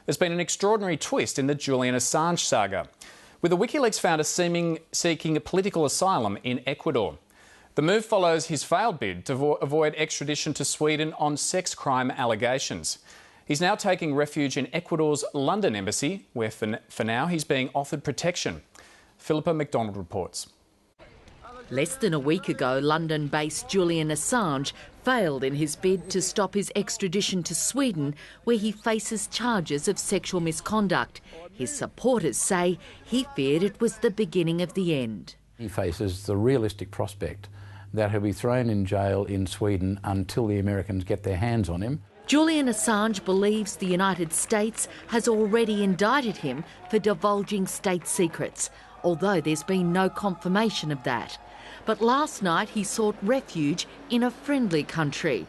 There's been an extraordinary twist in the Julian Assange saga, with the WikiLeaks founder seeking political asylum in Ecuador. The move follows his failed bid to avoid extradition to Sweden on sex crime allegations. He's now taking refuge in Ecuador's London embassy, where for now he's being offered protection. Philippa McDonald reports. Less than a week ago, London-based Julian Assange failed in his bid to stop his extradition to Sweden, where he faces charges of sexual misconduct. His supporters say he feared it was the beginning of the end. He faces the realistic prospect that he'll be thrown in jail in Sweden until the Americans get their hands on him. Julian Assange believes the United States has already indicted him for divulging state secrets, although there's been no confirmation of that. But last night he sought refuge in a friendly country.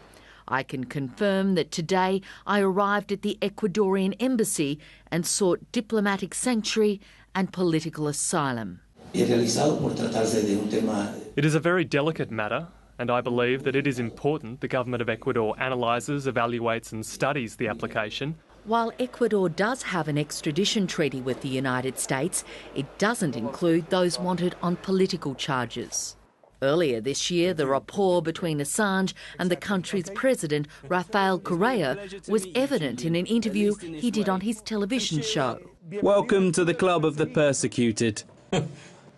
I can confirm that today I arrived at the Ecuadorian embassy and sought diplomatic sanctuary and political asylum. It is a very delicate matter, and I believe that it is important the government of Ecuador analyses, evaluates and studies the application. While Ecuador does have an extradition treaty with the United States, it doesn't include those wanted on political charges. Earlier this year, the rapport between Assange and the country's president, Rafael Correa, was evident in an interview he did on his television show. Welcome to the club of the persecuted.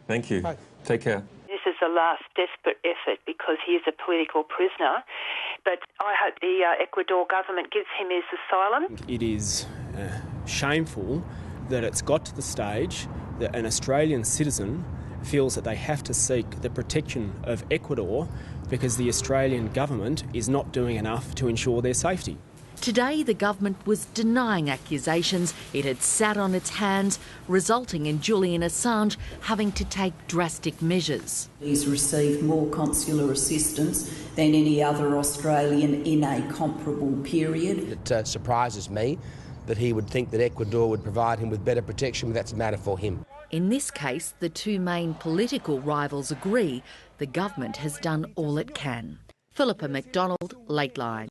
Thank you. Take care. This is a last desperate effort because he is a political prisoner, but I hope the Ecuador government gives him his asylum. It is shameful that it's got to the stage that an Australian citizen feels that they have to seek the protection of Ecuador because the Australian government is not doing enough to ensure their safety. Today, the government was denying accusations it had sat on its hands, resulting in Julian Assange having to take drastic measures. He's received more consular assistance than any other Australian in a comparable period. It surprises me that he would think that Ecuador would provide him with better protection, but that's a matter for him. In this case, the two main political rivals agree the government has done all it can. Philippa McDonald, Lateline.